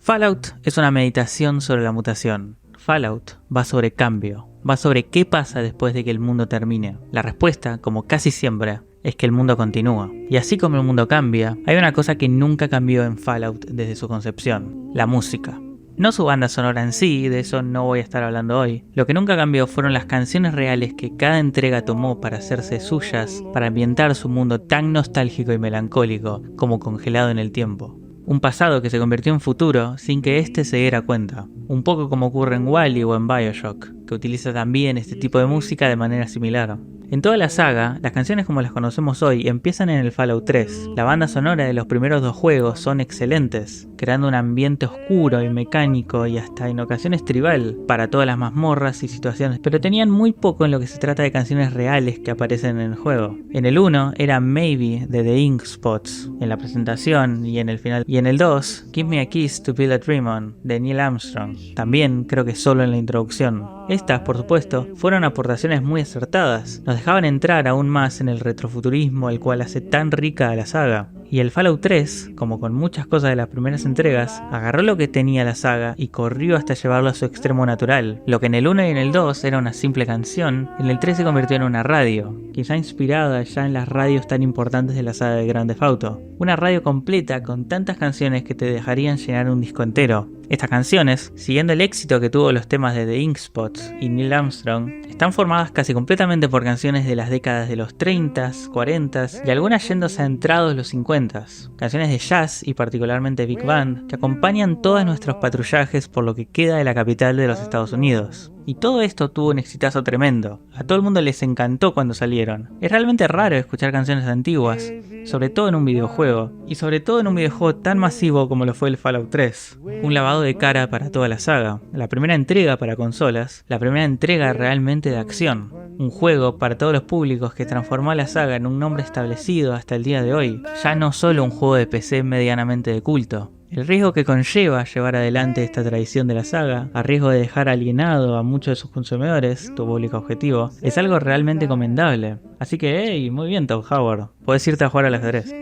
Fallout es una meditación sobre la mutación. Fallout va sobre cambio, va sobre qué pasa después de que el mundo termine. La respuesta, como casi siempre, es que el mundo continúa. Y así como el mundo cambia, hay una cosa que nunca cambió en Fallout desde su concepción: la música. No su banda sonora en sí, de eso no voy a estar hablando hoy. Lo que nunca cambió fueron las canciones reales que cada entrega tomó para hacerse suyas, para ambientar su mundo tan nostálgico y melancólico como congelado en el tiempo. Un pasado que se convirtió en futuro sin que éste se diera cuenta. Un poco como ocurre en Wall-E o en Bioshock, que utiliza también este tipo de música de manera similar. En toda la saga, las canciones como las conocemos hoy empiezan en el Fallout 3. La banda sonora de los primeros dos juegos son excelentes, creando un ambiente oscuro y mecánico y hasta en ocasiones tribal para todas las mazmorras y situaciones, pero tenían muy poco en lo que se trata de canciones reales que aparecen en el juego. En el 1 era Maybe de The Ink Spots en la presentación y en el final, y en el 2 Give Me a Kiss to Build a Dream On de Neil Armstrong, también creo que solo en la introducción. Estas, por supuesto, fueron aportaciones muy acertadas, nos dejaban entrar aún más en el retrofuturismo el cual hace tan rica a la saga. Y el Fallout 3, como con muchas cosas de las primeras entregas, agarró lo que tenía la saga y corrió hasta llevarlo a su extremo natural. Lo que en el 1 y en el 2 era una simple canción, en el 3 se convirtió en una radio, quizá inspirada ya en las radios tan importantes de la saga de Grand Theft Auto. Una radio completa con tantas canciones que te dejarían llenar un disco entero. Estas canciones, siguiendo el éxito que tuvo los temas de The Ink Spots y Neil Armstrong, están formadas casi completamente por canciones de las décadas de los 30s, 40s y algunas yéndose a entrados los 50s. Canciones de jazz y particularmente big band que acompañan todos nuestros patrullajes por lo que queda de la capital de los Estados Unidos. Y todo esto tuvo un exitazo tremendo. A todo el mundo les encantó cuando salieron. Es realmente raro escuchar canciones antiguas, sobre todo en un videojuego, y sobre todo en un videojuego tan masivo como lo fue el Fallout 3. Un lavado de cara para toda la saga, la primera entrega para consolas, la primera entrega realmente de acción. Un juego para todos los públicos que transformó a la saga en un nombre establecido hasta el día de hoy, ya no solo un juego de PC medianamente de culto. El riesgo que conlleva llevar adelante esta tradición de la saga, a riesgo de dejar alienado a muchos de sus consumidores, tu público objetivo, es algo realmente commendable. Así que, hey, muy bien Todd Howard, podés irte a jugar al ajedrez.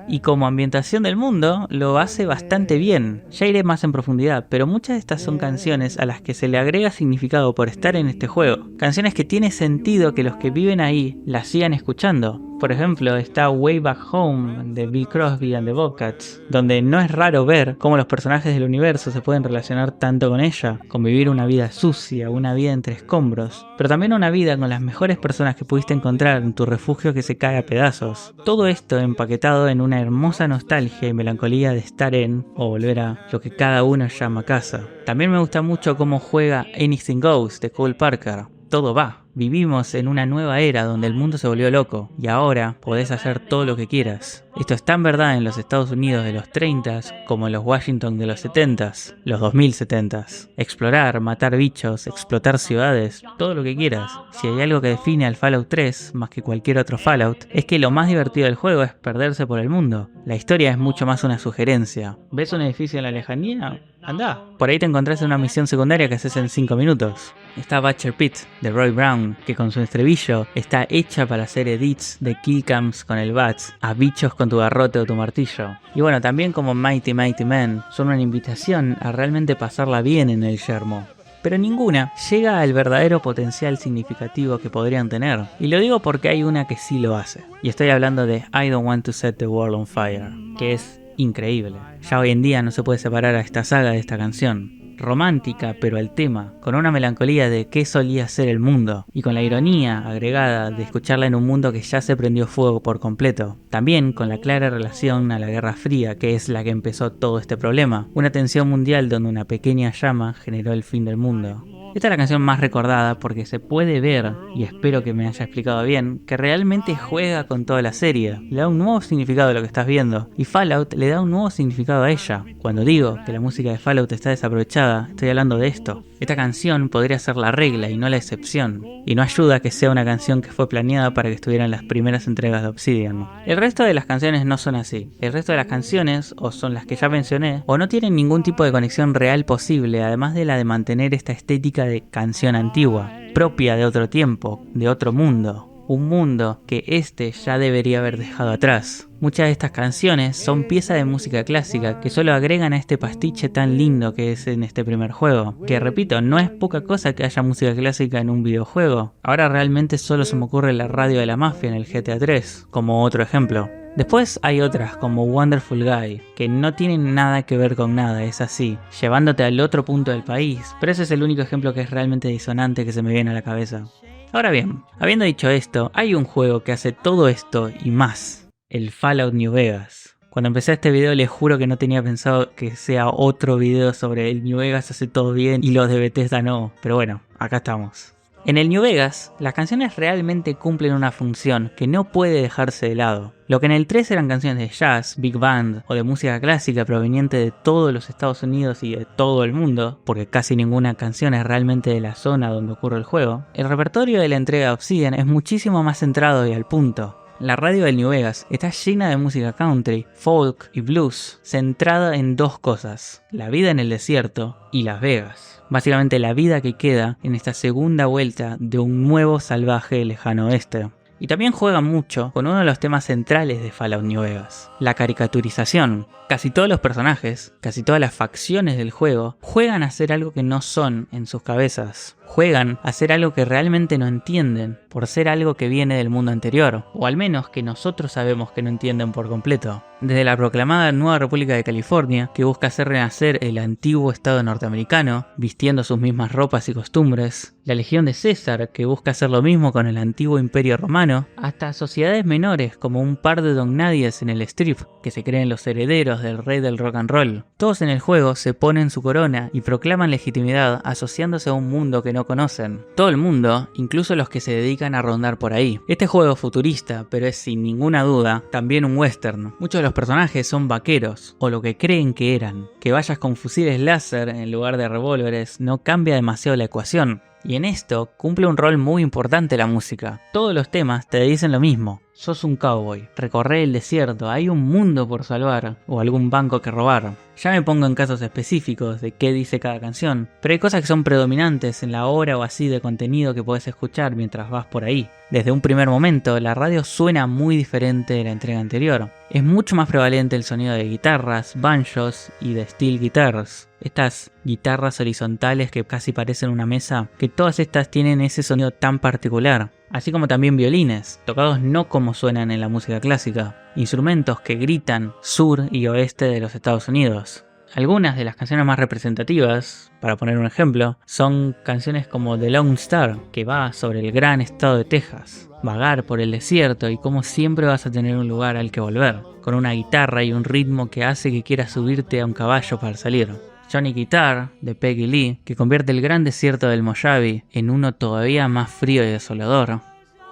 Y como ambientación del mundo, lo hace bastante bien. Ya iré más en profundidad, pero muchas de estas son canciones a las que se le agrega significado por estar en este juego. Canciones que tiene sentido que los que viven ahí las sigan escuchando. Por ejemplo, está Way Back Home de Bill Crosby and the Bobcats, donde no es raro ver cómo los personajes del universo se pueden relacionar tanto con ella, con vivir una vida sucia, una vida entre escombros, pero también una vida con las mejores personas que pudiste encontrar en tu refugio que se cae a pedazos. Todo esto empaquetado en una hermosa nostalgia y melancolía de estar en, o volver a, lo que cada uno llama casa. También me gusta mucho cómo juega Anything Goes de Cole Parker. Todo va. Vivimos en una nueva era donde el mundo se volvió loco y ahora podés hacer todo lo que quieras. Esto es tan verdad en los Estados Unidos de los 30s como en los Washington de los 70s, los 2070s. Explorar, matar bichos, explotar ciudades, todo lo que quieras. Si hay algo que define al Fallout 3 más que cualquier otro Fallout, es que lo más divertido del juego es perderse por el mundo. La historia es mucho más una sugerencia. ¿Ves un edificio en la lejanía? Andá. Por ahí te encontrás en una misión secundaria que haces en 5 minutos. Está Butcher Pit de Roy Brown, que con su estribillo está hecha para hacer edits de killcams con el Bats, a bichos con tu garrote o tu martillo. Y bueno, también como Mighty Mighty Men, son una invitación a realmente pasarla bien en el yermo. Pero ninguna llega al verdadero potencial significativo que podrían tener. Y lo digo porque hay una que sí lo hace. Y estoy hablando de I Don't Want to Set the World on Fire, que es increíble. Ya hoy en día no se puede separar a esta saga de esta canción. Romántica, pero al tema, con una melancolía de qué solía ser el mundo, y con la ironía agregada de escucharla en un mundo que ya se prendió fuego por completo. También con la clara relación a la Guerra Fría, que es la que empezó todo este problema. Una tensión mundial donde una pequeña llama generó el fin del mundo. Esta es la canción más recordada porque se puede ver, y espero que me haya explicado bien, que realmente juega con toda la serie. Le da un nuevo significado a lo que estás viendo, y Fallout le da un nuevo significado a ella. Cuando digo que la música de Fallout está desaprovechada, estoy hablando de esto. Esta canción podría ser la regla y no la excepción, y no ayuda a que sea una canción que fue planeada para que estuviera en las primeras entregas de Obsidian. El resto de las canciones no son así. El resto de las canciones o son las que ya mencioné, o no tienen ningún tipo de conexión real posible, además de la de mantener esta estética de canción antigua, propia de otro tiempo, de otro mundo. un mundo que este ya debería haber dejado atrás. Muchas de estas canciones son piezas de música clásica que solo agregan a este pastiche tan lindo que es en este primer juego. Que repito, no es poca cosa que haya música clásica en un videojuego. Ahora realmente solo se me ocurre la radio de la mafia en el GTA 3, como otro ejemplo. Después hay otras como Wonderful Guy, que no tienen nada que ver con nada, es así, llevándote al otro punto del país, pero ese es el único ejemplo que es realmente disonante que se me viene a la cabeza. Ahora bien, habiendo dicho esto, hay un juego que hace todo esto y más, el Fallout New Vegas. Cuando empecé este video les juro que no tenía pensado que sea otro video sobre el New Vegas hace todo bien y los de Bethesda no, pero bueno, acá estamos. En el New Vegas, las canciones realmente cumplen una función que no puede dejarse de lado. Lo que en el 3 eran canciones de jazz, big band o de música clásica proveniente de todos los Estados Unidos y de todo el mundo, porque casi ninguna canción es realmente de la zona donde ocurre el juego, el repertorio de la entrega Obsidian es muchísimo más centrado y al punto. La radio del New Vegas está llena de música country, folk y blues, centrada en dos cosas, la vida en el desierto y Las Vegas. Básicamente la vida que queda en esta segunda vuelta de un nuevo salvaje lejano oeste. Y también juega mucho con uno de los temas centrales de Fallout New Vegas, la caricaturización. Casi todos los personajes, casi todas las facciones del juego, juegan a hacer algo que no son en sus cabezas. Juegan a hacer algo que realmente no entienden, por ser algo que viene del mundo anterior, o al menos que nosotros sabemos que no entienden por completo. Desde la proclamada Nueva República de California, que busca hacer renacer el antiguo estado norteamericano, vistiendo sus mismas ropas y costumbres, la Legión de César, que busca hacer lo mismo con el antiguo Imperio Romano, hasta sociedades menores como un par de dognadies en el Strip, que se creen los herederos del rey del rock and roll. Todos en el juego se ponen su corona y proclaman legitimidad asociándose a un mundo que no conocen. Todo el mundo, incluso los que se dedican a rondar por ahí. Este juego es futurista, pero es sin ninguna duda también un western. Muchos de los personajes son vaqueros, o lo que creen que eran. Que vayas con fusiles láser en lugar de revólveres no cambia demasiado la ecuación. Y en esto cumple un rol muy importante la música. Todos los temas te dicen lo mismo. Sos un cowboy, recorre el desierto, hay un mundo por salvar o algún banco que robar. Ya me pongo en casos específicos de qué dice cada canción, pero hay cosas que son predominantes en la hora o así de contenido que puedes escuchar mientras vas por ahí. Desde un primer momento, la radio suena muy diferente de la entrega anterior. Es mucho más prevalente el sonido de guitarras, banjos y de steel guitars. Estas guitarras horizontales que casi parecen una mesa, que todas estas tienen ese sonido tan particular. Así como también violines, tocados no como suenan en la música clásica, instrumentos que gritan sur y oeste de los Estados Unidos. Algunas de las canciones más representativas, para poner un ejemplo, son canciones como The Lone Star, que va sobre el gran estado de Texas, vagar por el desierto y cómo siempre vas a tener un lugar al que volver, con una guitarra y un ritmo que hace que quieras subirte a un caballo para salir. Johnny Guitar, de Peggy Lee, que convierte el gran desierto del Mojave en uno todavía más frío y desolador.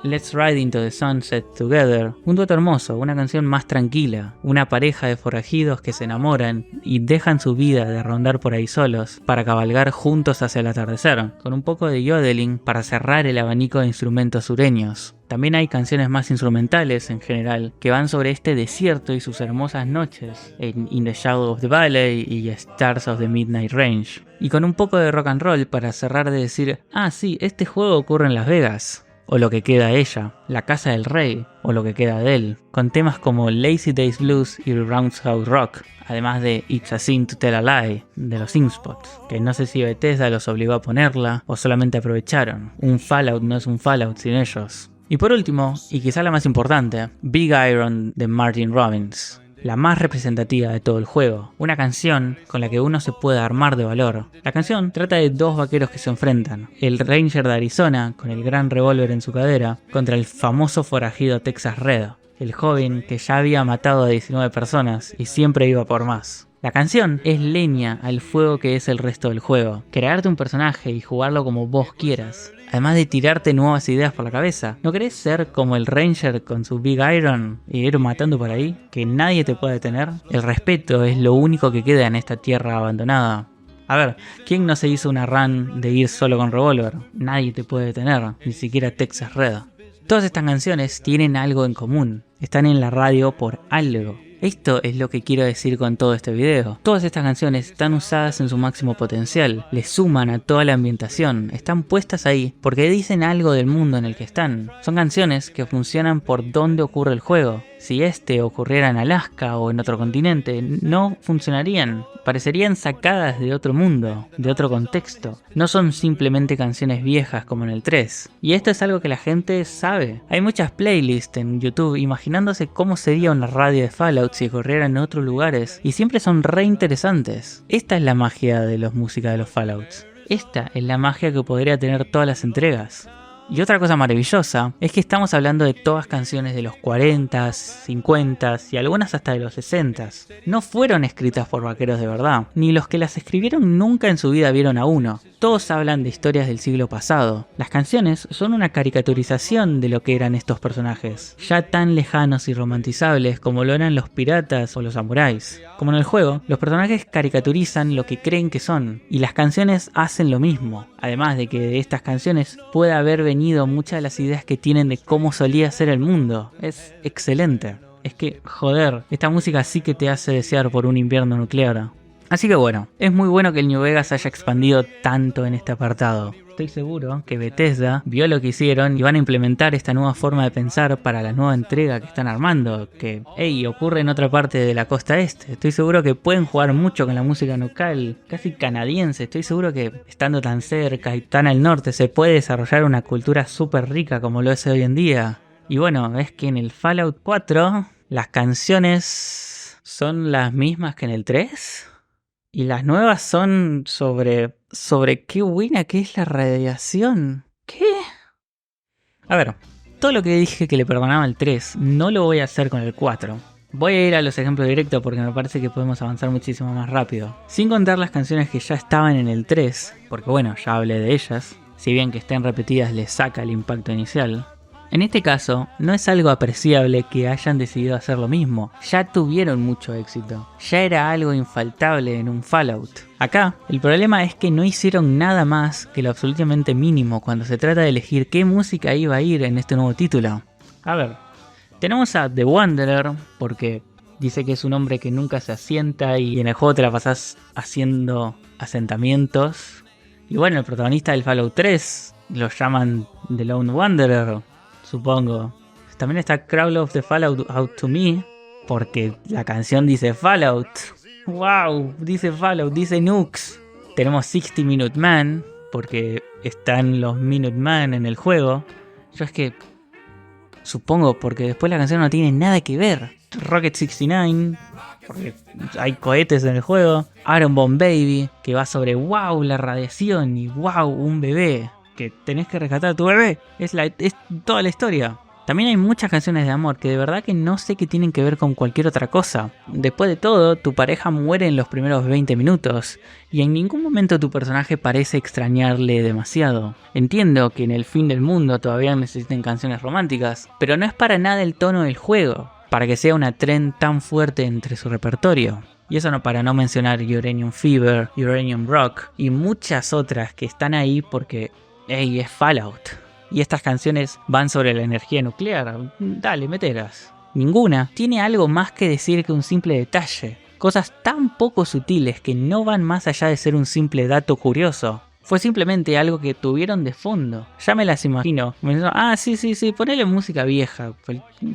Let's Ride Into the Sunset Together, un dueto hermoso, una canción más tranquila, una pareja de forajidos que se enamoran y dejan su vida de rondar por ahí solos para cabalgar juntos hacia el atardecer, con un poco de yodeling para cerrar el abanico de instrumentos sureños. También hay canciones más instrumentales en general, que van sobre este desierto y sus hermosas noches, en In the Shadow of the Valley y Stars of the Midnight Range. Y con un poco de rock and roll para cerrar de decir, ah sí, este juego ocurre en Las Vegas, o lo que queda de ella, La Casa del Rey, o lo que queda de él, con temas como Lazy Days Blues y Roundhouse Rock, además de It's a Sin to Tell a Lie, de los Inkspots, que no sé si Bethesda los obligó a ponerla, o solamente aprovecharon. Un Fallout no es un Fallout sin ellos. Y por último, y quizá la más importante, Big Iron de Martin Robbins, la más representativa de todo el juego, una canción con la que uno se puede armar de valor. La canción trata de dos vaqueros que se enfrentan, el Ranger de Arizona, con el gran revólver en su cadera, contra el famoso forajido Texas Red, el joven que ya había matado a 19 personas y siempre iba por más. La canción es leña al fuego que es el resto del juego, crearte un personaje y jugarlo como vos quieras. Además de tirarte nuevas ideas por la cabeza. ¿No querés ser como el Ranger con su Big Iron y ir matando por ahí? ¿Que nadie te puede detener? El respeto es lo único que queda en esta tierra abandonada. A ver, ¿quién no se hizo una run de ir solo con revólver? Nadie te puede detener, ni siquiera Texas Red. Todas estas canciones tienen algo en común. Están en la radio por algo. Esto es lo que quiero decir con todo este video. Todas estas canciones están usadas en su máximo potencial, le suman a toda la ambientación, están puestas ahí porque dicen algo del mundo en el que están. Son canciones que funcionan por donde ocurre el juego. Si este ocurriera en Alaska o en otro continente, no funcionarían. Parecerían sacadas de otro mundo, de otro contexto. No son simplemente canciones viejas como en el 3. Y esto es algo que la gente sabe. Hay muchas playlists en YouTube imaginándose cómo sería una radio de Fallout si ocurriera en otros lugares. Y siempre son re interesantes. Esta es la magia de la música de los Fallouts. Esta es la magia que podría tener todas las entregas. Y otra cosa maravillosa es que estamos hablando de todas canciones de los 40s, 50s y algunas hasta de los 60s. No fueron escritas por vaqueros de verdad, ni los que las escribieron nunca en su vida vieron a uno. Todos hablan de historias del siglo pasado. Las canciones son una caricaturización de lo que eran estos personajes, ya tan lejanos y romantizables como lo eran los piratas o los samuráis. Como en el juego, los personajes caricaturizan lo que creen que son, y las canciones hacen lo mismo. Además de que de estas canciones puede haber venido muchas de las ideas que tienen de cómo solía ser el mundo. Es excelente. Es que, joder, esta música sí que te hace desear por un invierno nuclear. Así que bueno, es muy bueno que el New Vegas haya expandido tanto en este apartado. Estoy seguro que Bethesda vio lo que hicieron y van a implementar esta nueva forma de pensar para la nueva entrega que están armando, que, hey, ocurre en otra parte de la costa este. Estoy seguro que pueden jugar mucho con la música local, casi canadiense. Estoy seguro que estando tan cerca y tan al norte se puede desarrollar una cultura súper rica como lo es hoy en día. Y bueno, es que en el Fallout 4 las canciones son las mismas que en el 3. Y las nuevas son sobre qué buena que es la radiación. ¿Qué? A ver, todo lo que dije que le perdonaba al 3, no lo voy a hacer con el 4. Voy a ir a los ejemplos directos porque me parece que podemos avanzar muchísimo más rápido. Sin contar las canciones que ya estaban en el 3, porque bueno, ya hablé de ellas. Si bien que estén repetidas les saca el impacto inicial. En este caso, no es algo apreciable que hayan decidido hacer lo mismo. Ya tuvieron mucho éxito. Ya era algo infaltable en un Fallout. Acá, el problema es que no hicieron nada más que lo absolutamente mínimo cuando se trata de elegir qué música iba a ir en este nuevo título. A ver, tenemos a The Wanderer, porque dice que es un hombre que nunca se asienta y en el juego te la pasás haciendo asentamientos. Y bueno, el protagonista del Fallout 3 lo llaman The Lone Wanderer. Supongo. También está Crawl of the Fallout Out to Me, porque la canción dice Fallout. ¡Wow! Dice Fallout, dice Nukes. Tenemos 60 Minute Man, porque están los Minuteman en el juego. Yo es que supongo, porque después la canción no tiene nada que ver. Rocket 69, porque hay cohetes en el juego. Atom Bomb Baby, que va sobre wow, la radiación y wow, un bebé. Que tenés que rescatar a tu bebé. Es toda la historia. También hay muchas canciones de amor que de verdad que no sé qué tienen que ver con cualquier otra cosa. Después de todo, tu pareja muere en los primeros 20 minutos y en ningún momento tu personaje parece extrañarle demasiado. Entiendo que en el fin del mundo todavía necesiten canciones románticas, pero no es para nada el tono del juego, para que sea una trend tan fuerte entre su repertorio. Y eso no para no mencionar Uranium Fever, Uranium Rock y muchas otras que están ahí porque ey, es Fallout. Y estas canciones van sobre la energía nuclear. Dale, meteras. Ninguna tiene algo más que decir que un simple detalle. Cosas tan poco sutiles que no van más allá de ser un simple dato curioso. Fue simplemente algo que tuvieron de fondo. Ya me las imagino. Sí, ponele música vieja.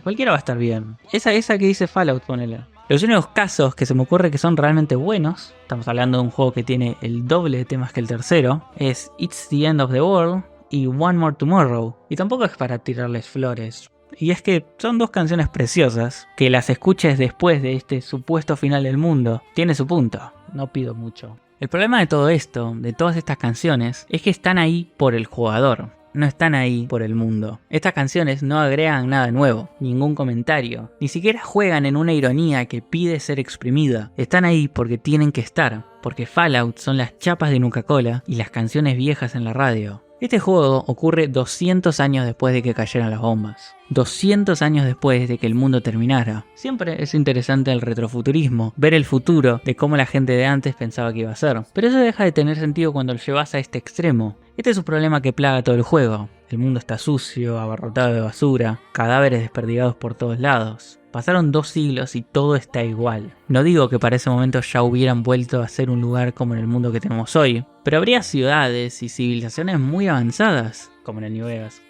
Cualquiera va a estar bien. Esa que dice Fallout, ponele. Los únicos casos que se me ocurre que son realmente buenos, estamos hablando de un juego que tiene el doble de temas que el tercero, es It's the End of the World y One More Tomorrow. Y tampoco es para tirarles flores. Y es que son dos canciones preciosas, que las escuches después de este supuesto final del mundo, tiene su punto, no pido mucho. El problema de todo esto, de todas estas canciones, es que están ahí por el jugador. No están ahí por el mundo. Estas canciones no agregan nada nuevo, ningún comentario, ni siquiera juegan en una ironía que pide ser exprimida. Están ahí porque tienen que estar, porque Fallout son las chapas de Nuka-Cola y las canciones viejas en la radio. Este juego ocurre 200 años después de que cayeran las bombas. 200 años después de que el mundo terminara. Siempre es interesante el retrofuturismo, ver el futuro de cómo la gente de antes pensaba que iba a ser. Pero eso deja de tener sentido cuando lo llevas a este extremo. Este es un problema que plaga todo el juego. El mundo está sucio, abarrotado de basura, cadáveres desperdigados por todos lados. Pasaron 2 siglos y todo está igual. No digo que para ese momento ya hubieran vuelto a ser un lugar como en el mundo que tenemos hoy, pero habría ciudades y civilizaciones muy avanzadas, como en el New Vegas.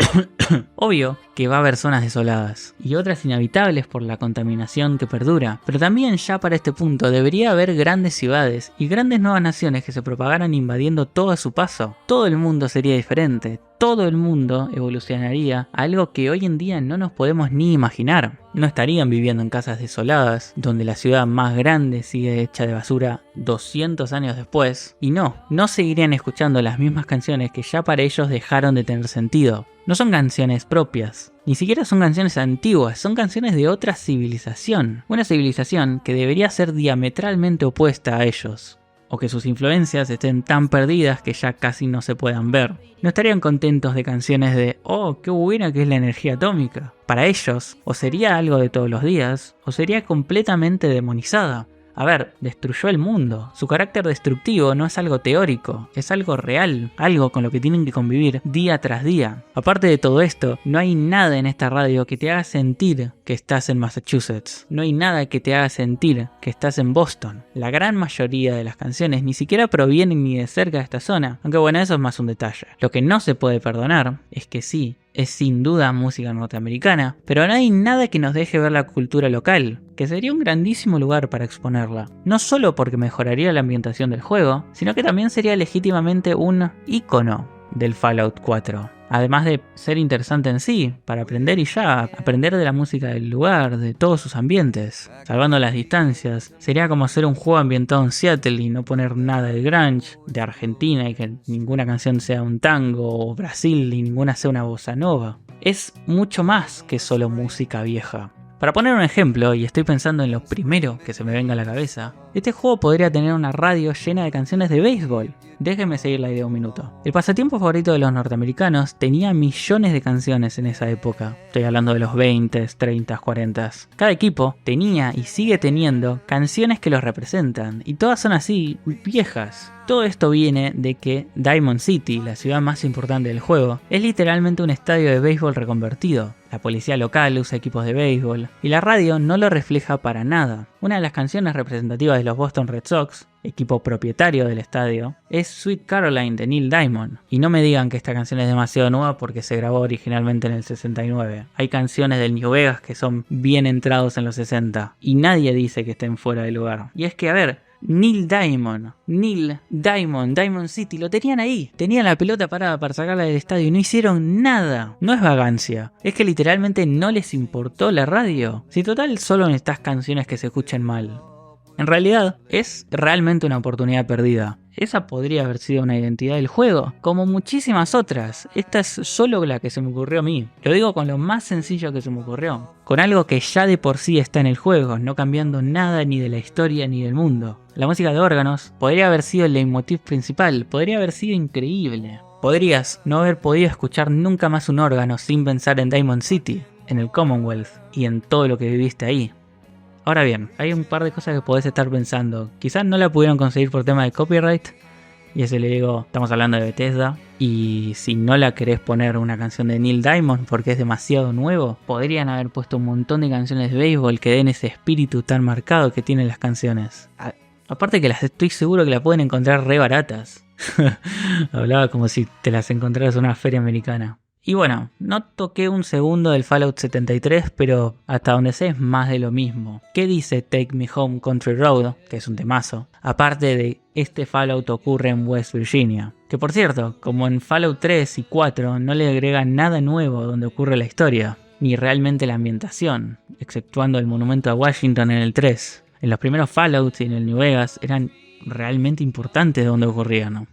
Obvio que va a haber zonas desoladas y otras inhabitables por la contaminación que perdura, pero también ya para este punto debería haber grandes ciudades y grandes nuevas naciones que se propagaran invadiendo todo a su paso. Todo el mundo sería diferente, todo el mundo evolucionaría a algo que hoy en día no nos podemos ni imaginar. No estarían viviendo en casas desoladas, donde la ciudad más grande sigue hecha de basura 200 años después, y no seguirían escuchando las mismas canciones que ya para ellos dejaron de tener sentido. No son canciones propias, ni siquiera son canciones antiguas, son canciones de otra civilización. Una civilización que debería ser diametralmente opuesta a ellos. O que sus influencias estén tan perdidas que ya casi no se puedan ver. No estarían contentos de canciones de "oh, qué buena que es la energía atómica". Para ellos, o sería algo de todos los días, o sería completamente demonizada. A ver, destruyó el mundo. Su carácter destructivo no es algo teórico, es algo real, algo con lo que tienen que convivir día tras día. Aparte de todo esto, no hay nada en esta radio que te haga sentir que estás en Massachusetts. No hay nada que te haga sentir que estás en Boston. La gran mayoría de las canciones ni siquiera provienen ni de cerca de esta zona, aunque bueno, eso es más un detalle. Lo que no se puede perdonar es que sí, es sin duda música norteamericana, pero no hay nada que nos deje ver la cultura local, que sería un grandísimo lugar para exponerla. No solo porque mejoraría la ambientación del juego, sino que también sería legítimamente un ícono del Fallout 4. Además de ser interesante en sí, para aprender y ya, aprender de la música del lugar, de todos sus ambientes. Salvando las distancias, sería como hacer un juego ambientado en Seattle y no poner nada de grunge, de Argentina y que ninguna canción sea un tango, o Brasil y ninguna sea una bossa nova. Es mucho más que solo música vieja. Para poner un ejemplo, y estoy pensando en lo primero que se me venga a la cabeza, este juego podría tener una radio llena de canciones de béisbol. Déjenme seguir la idea un minuto. El pasatiempo favorito de los norteamericanos tenía millones de canciones en esa época. Estoy hablando de los 20, 30, 40. Cada equipo tenía y sigue teniendo canciones que los representan, y todas son así, viejas. Todo esto viene de que Diamond City, la ciudad más importante del juego, es literalmente un estadio de béisbol reconvertido. La policía local usa equipos de béisbol, y la radio no lo refleja para nada. Una de las canciones representativas de los Boston Red Sox, equipo propietario del estadio, es Sweet Caroline de Neil Diamond. Y no me digan que esta canción es demasiado nueva porque se grabó originalmente en el 69. Hay canciones del New Vegas que son bien entrados en los 60, y nadie dice que estén fuera de lugar. Y es que, a ver, Neil Diamond, Diamond City, lo tenían ahí. Tenían la pelota parada para sacarla del estadio y no hicieron nada. No es vagancia, es que literalmente no les importó la radio. Si total solo necesitas canciones que se escuchen mal. En realidad, es realmente una oportunidad perdida. Esa podría haber sido una identidad del juego, como muchísimas otras. Esta es solo la que se me ocurrió a mí. Lo digo con lo más sencillo que se me ocurrió. Con algo que ya de por sí está en el juego, no cambiando nada ni de la historia ni del mundo. La música de órganos podría haber sido el leitmotiv principal, podría haber sido increíble. Podrías no haber podido escuchar nunca más un órgano sin pensar en Diamond City, en el Commonwealth y en todo lo que viviste ahí. Ahora bien, hay un par de cosas que podés estar pensando. Quizás no la pudieron conseguir por tema de copyright. Y eso le digo, estamos hablando de Bethesda. Y si no la querés poner una canción de Neil Diamond porque es demasiado nuevo, podrían haber puesto un montón de canciones de béisbol que den ese espíritu tan marcado que tienen las canciones. Aparte que las estoy seguro que las pueden encontrar re baratas. Hablaba como si te las encontraras en una feria americana. Y bueno, no toqué un segundo del Fallout 73, pero hasta donde sé es más de lo mismo. ¿Qué dice Take Me Home Country Road? Que es un temazo. Aparte de este Fallout ocurre en West Virginia. Que por cierto, como en Fallout 3 y 4 no le agregan nada nuevo donde ocurre la historia. Ni realmente la ambientación, exceptuando el monumento a Washington en el 3. En los primeros Fallout y en el New Vegas eran realmente importantes donde ocurrían, ¿no?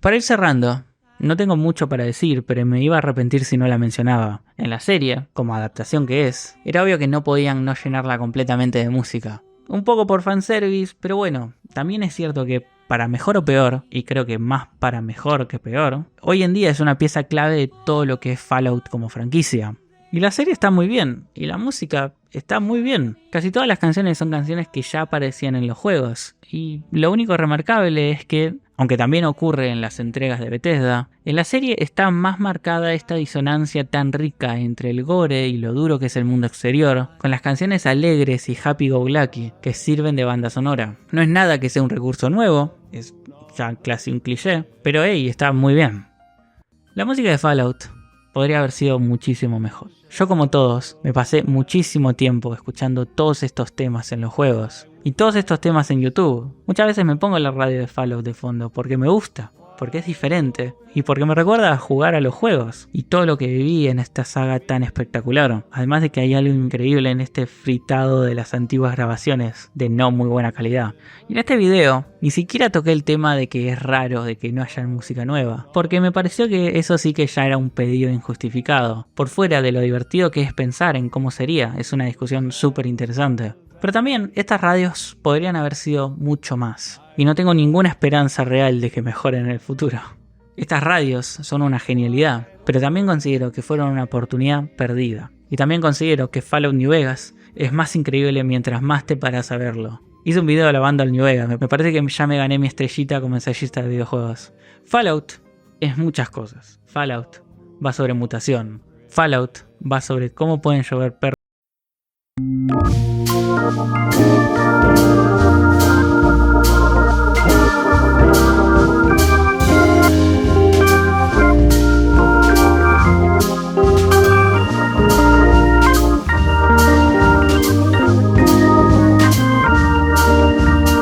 Para ir cerrando, no tengo mucho para decir, pero me iba a arrepentir si no la mencionaba. En la serie, como adaptación que es, era obvio que no podían no llenarla completamente de música. Un poco por fanservice, pero bueno, también es cierto que para mejor o peor, y creo que más para mejor que peor, hoy en día es una pieza clave de todo lo que es Fallout como franquicia. Y la serie está muy bien, y la música está muy bien. Casi todas las canciones son canciones que ya aparecían en los juegos. Y lo único remarcable es que, aunque también ocurre en las entregas de Bethesda, en la serie está más marcada esta disonancia tan rica entre el gore y lo duro que es el mundo exterior, con las canciones alegres y happy-go-lucky que sirven de banda sonora. No es nada que sea un recurso nuevo, es ya casi un cliché, pero hey, está muy bien. La música de Fallout podría haber sido muchísimo mejor. Yo, como todos, me pasé muchísimo tiempo escuchando todos estos temas en los juegos y todos estos temas en YouTube. Muchas veces me pongo la radio de Fallout de fondo porque me gusta, porque es diferente y porque me recuerda a jugar a los juegos y todo lo que viví en esta saga tan espectacular. Además de que hay algo increíble en este fritado de las antiguas grabaciones de no muy buena calidad. Y en este video ni siquiera toqué el tema de que es raro de que no haya música nueva, porque me pareció que eso sí que ya era un pedido injustificado. Por fuera de lo divertido que es pensar en cómo sería, es una discusión súper interesante. Pero también estas radios podrían haber sido mucho más, y no tengo ninguna esperanza real de que mejoren en el futuro. Estas radios son una genialidad, pero también considero que fueron una oportunidad perdida. Y también considero que Fallout New Vegas es más increíble mientras más te paras a verlo. Hice un video alabando al New Vegas, me parece que ya me gané mi estrellita como ensayista de videojuegos. Fallout es muchas cosas. Fallout va sobre mutación. Fallout va sobre cómo pueden llover perros.